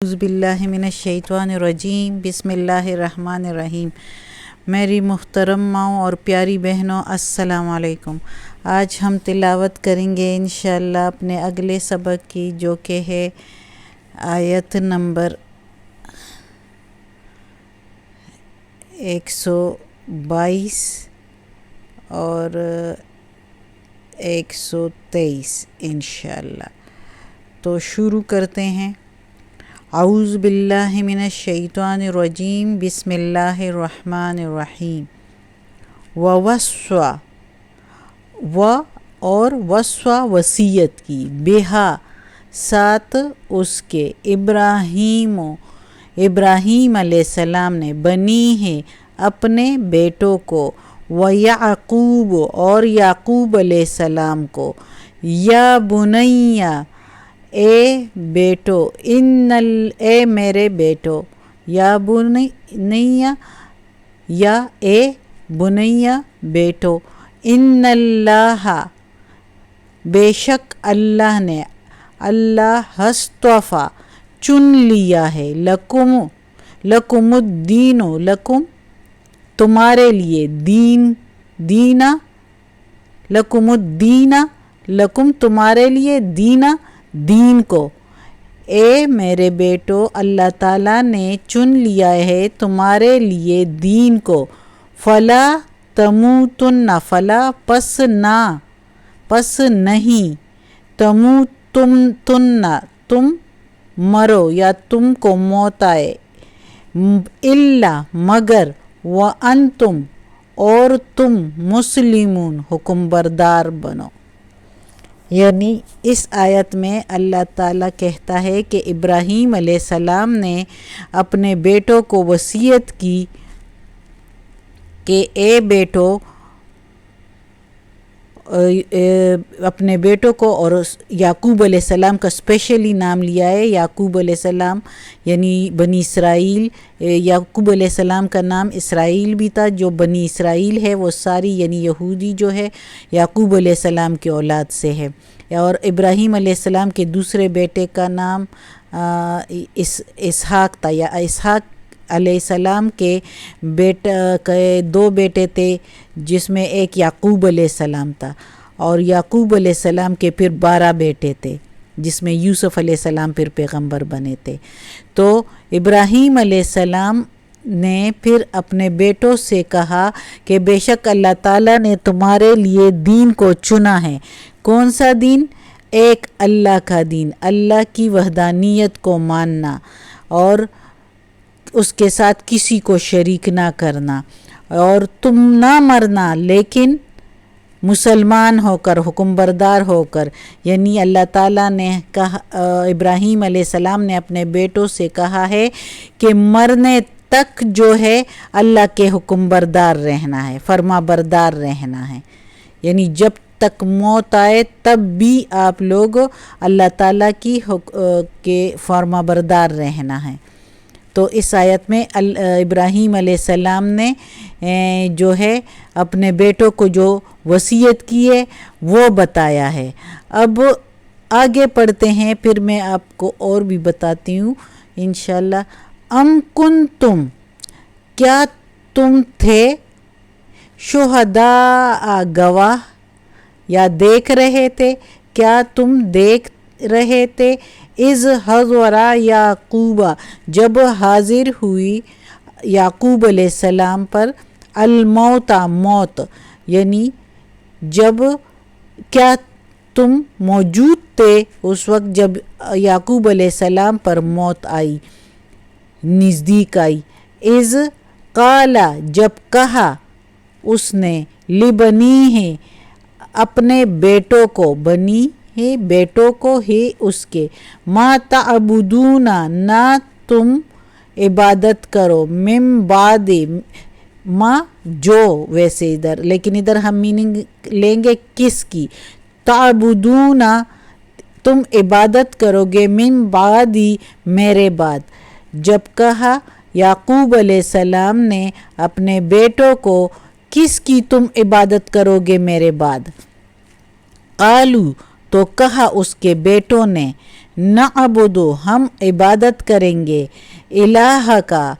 اعوذ باللہ من الشیطان الرجیم بسم اللہ الرحمن الرحیم۔ میری محترم ماؤں اور پیاری بہنوں، السلام علیکم۔ آج ہم تلاوت کریں گے انشاءاللہ اپنے اگلے سبق کی، جو کہ ہے آیت نمبر 122 اور 123 انشاءاللہ۔ تو شروع کرتے ہیں۔ اعوذ باللہ من الشیطان الرجیم بسم اللہ الرحمن الرحیم۔ ووصّا اور وصّا وصیت کی، بہا ساتھ اس کے، ابراہیم علیہ السلام نے، بنی ہے اپنے بیٹوں کو، ویعقوب اور یعقوب علیہ السلام کو، یا بنیّ اے بیٹو، اے میرے بیٹو، یا بنیّ یا اے بنیّ بیٹو، ان اللہ بے شک اللہ نے، اللہ اصطفیٰ چن لیا ہے، لکم الدین، لکم تمہارے لیے، دینا لکم الدین، لکم تمہارے لیے، دین کو، اے میرے بیٹو، اللہ تعالیٰ نے چن لیا ہے تمہارے لیے دین کو، فلا تموتن، فلا پس نہیں، تموتن تم مرو یا تم کو موت آئے، الا مگر، وانتم اور تم، مسلمون حکم بردار بنو۔ یعنی اس آیت میں اللہ تعالیٰ کہتا ہے کہ ابراہیم علیہ السلام نے اپنے بیٹوں کو وصیت کی کہ اے بیٹو، اپنے بیٹوں کو، اور یعقوب علیہ السلام کا اسپیشلی نام لیا ہے، یعقوب علیہ السلام یعنی بنی اسرائیل۔ یعقوب علیہ السلام کا نام اسرائیل بھی تھا، جو بنی اسرائیل ہے وہ ساری یعنی یہودی جو ہے یعقوب علیہ السلام کی اولاد سے ہے۔ اور ابراہیم علیہ السلام کے دوسرے بیٹے کا نام اسحاق تھا، یا اسحاق علیہ السلام کے دو بیٹے تھے، جس میں ایک یعقوب علیہ السلام تھا، اور یعقوب علیہ السلام کے پھر 12 بیٹے تھے، جس میں یوسف علیہ السلام پھر پیغمبر بنے تھے۔ تو ابراہیم علیہ السلام نے پھر اپنے بیٹوں سے کہا کہ بے شک اللہ تعالیٰ نے تمہارے لیے دین کو چنا ہے۔ کون سا دین؟ ایک اللہ کا دین، اللہ کی وحدانیت کو ماننا اور اس کے ساتھ کسی کو شریک نہ کرنا، اور تم نہ مرنا لیکن مسلمان ہو کر، حکم بردار ہو کر۔ یعنی اللہ تعالیٰ نے کہا، ابراہیم علیہ السلام نے اپنے بیٹوں سے کہا ہے کہ مرنے تک جو ہے اللہ کے حکم بردار رہنا ہے، فرما بردار رہنا ہے، یعنی جب تک موت آئے تب بھی آپ لوگ اللہ تعالیٰ کے فرما بردار رہنا ہے۔ تو اس آیت میں ابراہیم علیہ السلام نے جو ہے اپنے بیٹوں کو جو وصیت کی ہے وہ بتایا ہے۔ اب آگے پڑھتے ہیں، پھر میں آپ کو اور بھی بتاتی ہوں انشاءاللہ۔ ام کنتم، کیا تم تھے، شہداء گواہ، یا دیکھ رہے تھے، کیا تم دیکھ رہے تھے، اذ حضر یعقوب، جب حاضر ہوئی یعقوب علیہ السلام پر، الموت، موت، یعنی جب، کیا تم موجود تھے اس وقت جب یعقوب علیہ السلام پر موت آئی، نزدیک آئی، اذ قال، جب کہا اس نے، لبنیہ، اپنے بیٹوں کو، بنی ہے بیٹوں کو ہی اس کے، ما تعبدون، نہ تم عبادت کرو، من بعد، ما جو، ویسے ادھر لیکن ادھر ہم میننگ لیں گے کس کی، تعبدون تم عبادت کرو گے، من بعد میرے بعد۔ جب کہا یعقوب علیہ السلام نے اپنے بیٹوں کو، کس کی تم عبادت کرو گے میرے بعد، قالو، تو کہا اس کے بیٹوں نے، نعبدو ہم عبادت کریں گے، الہ کا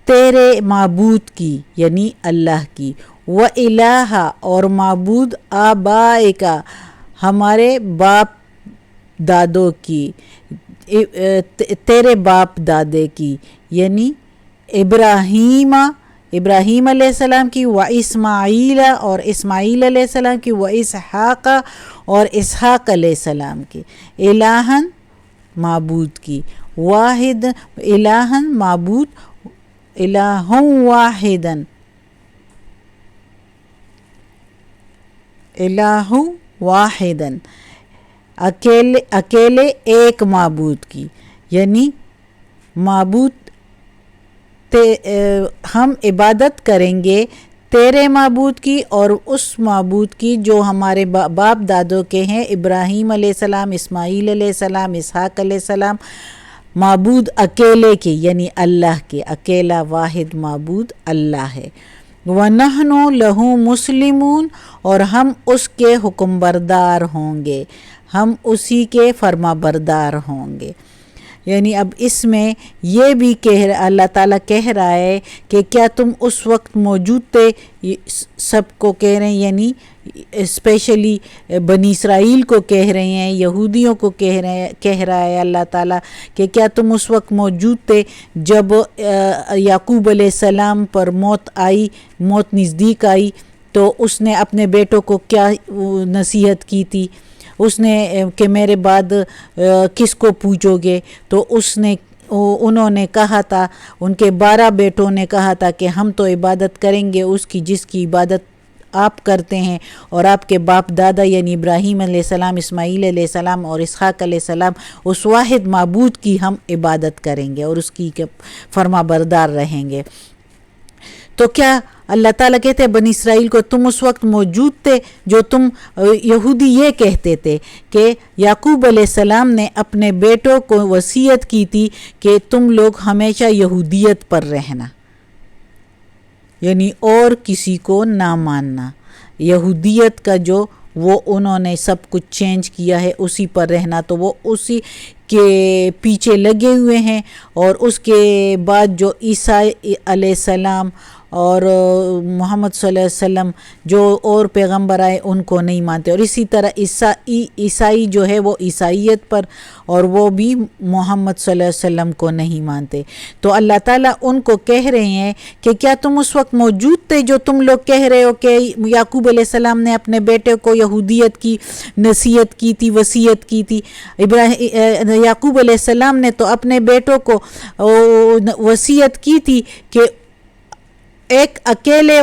تیرے معبود کی یعنی اللہ کی، و الہ اور معبود آبائکا ہمارے باپ دادوں کی، تیرے باپ دادے کی یعنی ابراہیم علیہ السلام کی، و اسماعیل اور اسماعیل علیہ السلام کی، و اسحاق اور اسحاق علیہ السلام کی، الہن معبود کی، واحد الہن معبود، الہ واحدن الہ واحدن اکیلے ایک معبود کی، یعنی معبود ہم عبادت کریں گے تیرے معبود کی اور اس معبود کی جو ہمارے باپ دادوں کے ہیں، ابراہیم علیہ السلام، اسماعیل علیہ السلام، اسحاق علیہ السلام، معبود اکیلے کے یعنی اللہ کے، اکیلا واحد معبود اللہ ہے۔ وَنَحْنُ لَهُ مُسْلِمُونَ اور ہم اس کے حکم بردار ہوں گے، ہم اسی کے فرما بردار ہوں گے۔ یعنی اب اس میں یہ بھی اللہ تعالیٰ کہہ رہا ہے کہ کیا تم اس وقت موجود تھے، سب کو کہہ رہے ہیں، یعنی اسپیشلی بنی اسرائیل کو کہہ رہے ہیں، یہودیوں کو کہہ رہا ہے اللہ تعالیٰ کہ کیا تم اس وقت موجود تھے جب یعقوب علیہ السلام پر موت نزدیک آئی تو اس نے اپنے بیٹوں کو کیا نصیحت کی تھی؟ اس نے کہ میرے بعد کس کو پوچھو گے؟ تو انہوں نے کہا تھا، ان کے 12 بیٹوں نے کہا تھا کہ ہم تو عبادت کریں گے اس کی جس کی عبادت آپ کرتے ہیں، اور آپ کے باپ دادا یعنی ابراہیم علیہ السلام، اسماعیل علیہ السلام اور اسحاق علیہ السلام، اس واحد معبود کی ہم عبادت کریں گے اور اس کی فرما بردار رہیں گے۔ تو کیا اللہ تعالیٰ کہتے ہیں بنی اسرائیل کو تم اس وقت موجود تھے جو تم یہودی یہ کہتے تھے کہ یعقوب علیہ السلام نے اپنے بیٹوں کو وصیت کی تھی کہ تم لوگ ہمیشہ یہودیت پر رہنا، یعنی اور کسی کو نہ ماننا، یہودیت کا جو وہ انہوں نے سب کچھ چینج کیا ہے اسی پر رہنا، تو وہ اسی کے پیچھے لگے ہوئے ہیں۔ اور اس کے بعد جو عیسیٰ علیہ السلام اور محمد صلی اللہ علیہ وسلم جو اور پیغمبر آئے ان کو نہیں مانتے، اور اسی طرح عیسائی جو ہے وہ عیسائیت پر، اور وہ بھی محمد صلی اللہ علیہ وسلم کو نہیں مانتے۔ تو اللہ تعالیٰ ان کو کہہ رہے ہیں کہ کیا تم اس وقت موجود تھے جو تم لوگ کہہ رہے ہو کہ یعقوب علیہ السلام نے اپنے بیٹے کو یہودیت کی نصیحت کی تھی، وصیت کی تھی؟ یعقوب علیہ السلام نے تو اپنے بیٹوں کو وصیت کی تھی کہ ایک اکیلے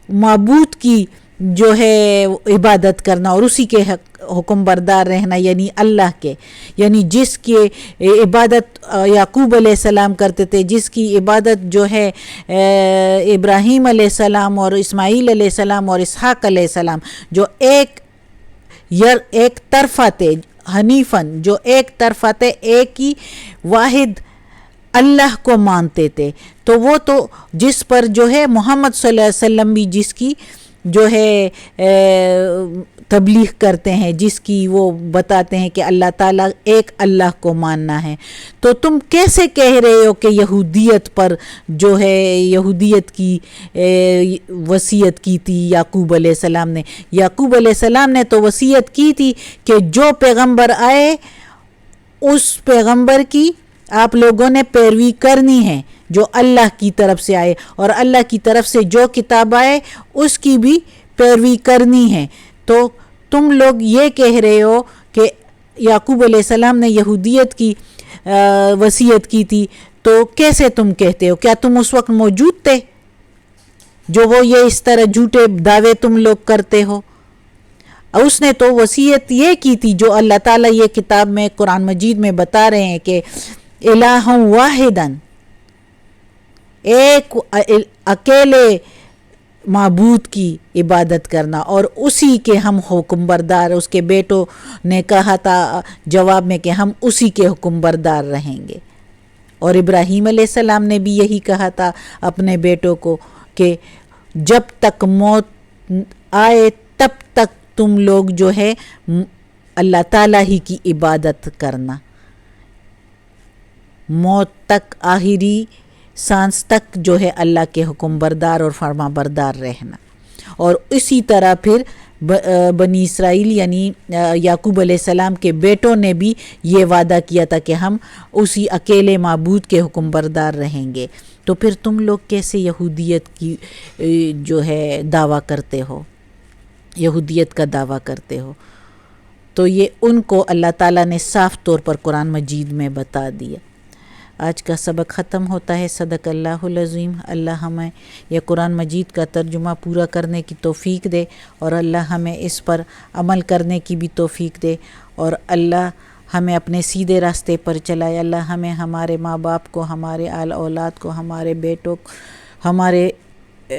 معبود کی جو ہے عبادت کرنا اور اسی کے حکم بردار رہنا، یعنی اللہ کے، یعنی جس کی عبادت یعقوب علیہ السلام کرتے تھے، جس کی عبادت جو ہے ابراہیم علیہ السلام اور اسماعیل علیہ السلام اور اسحاق علیہ السلام، جو ایک طرفہ تھے، حنیفاً جو ایک طرفہ تھے، ایک ہی واحد اللہ کو مانتے تھے۔ تو وہ تو جس پر جو ہے محمد صلی اللہ علیہ وسلم بھی جس کی جو ہے تبلیغ کرتے ہیں، جس کی وہ بتاتے ہیں کہ اللہ تعالیٰ ایک اللہ کو ماننا ہے، تو تم کیسے کہہ رہے ہو کہ یہودیت پر جو ہے یہودیت کی وصیت کی تھی یعقوب علیہ السلام نے؟ یعقوب علیہ السلام نے تو وصیت کی تھی کہ جو پیغمبر آئے اس پیغمبر کی آپ لوگوں نے پیروی کرنی ہے جو اللہ کی طرف سے آئے، اور اللہ کی طرف سے جو کتاب آئے اس کی بھی پیروی کرنی ہے۔ تو تم لوگ یہ کہہ رہے ہو کہ یعقوب علیہ السلام نے یہودیت کی وصیت کی تھی، تو کیسے تم کہتے ہو؟ کیا تم اس وقت موجود تھے جو وہ یہ اس طرح جھوٹے دعوے تم لوگ کرتے ہو؟ اس نے تو وصیت یہ کی تھی جو اللہ تعالیٰ یہ کتاب میں قرآن مجید میں بتا رہے ہیں کہ الہ واحدن، ایک اکیلے معبود کی عبادت کرنا اور اسی کے ہم حکم بردار۔ اس کے بیٹوں نے کہا تھا جواب میں کہ ہم اسی کے حکم بردار رہیں گے، اور ابراہیم علیہ السلام نے بھی یہی کہا تھا اپنے بیٹوں کو کہ جب تک موت آئے تب تک تم لوگ جو ہے اللہ تعالیٰ ہی کی عبادت کرنا، موت تک، آخری سانس تک جو ہے اللہ کے حکم بردار اور فرما بردار رہنا. اور اسی طرح پھر بنی اسرائیل یعنی یعقوب علیہ السلام کے بیٹوں نے بھی یہ وعدہ کیا تھا کہ ہم اسی اکیلے معبود کے حکم بردار رہیں گے. تو پھر تم لوگ کیسے یہودیت کی جو ہے دعویٰ کرتے ہو، یہودیت کا دعویٰ کرتے ہو؟ تو یہ ان کو اللہ تعالیٰ نے صاف طور پر قرآن مجید میں بتا دیا. آج کا سبق ختم ہوتا ہے. صدق اللہ العظیم. اللہ ہمیں یہ قرآن مجید کا ترجمہ پورا کرنے کی توفیق دے، اور اللہ ہمیں اس پر عمل کرنے کی بھی توفیق دے، اور اللہ ہمیں اپنے سیدھے راستے پر چلائے. اللہ ہمیں، ہمارے ماں باپ کو، ہمارے آل اولاد کو، ہمارے بیٹوں کو، ہمارے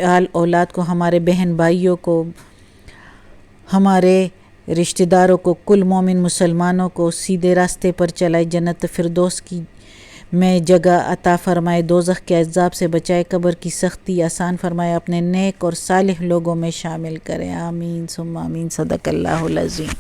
آل اولاد کو، ہمارے بہن بھائیوں کو، ہمارے رشتہ داروں کو، کل مومن مسلمانوں کو سیدھے راستے پر چلائے. جنت فردوس کی میں جگہ عطا فرمائے، دوزخ کے عذاب سے بچائے، قبر کی سختی آسان فرمائے، اپنے نیک اور صالح لوگوں میں شامل کریں. آمین ثم آمین. صدق اللہ العظیم.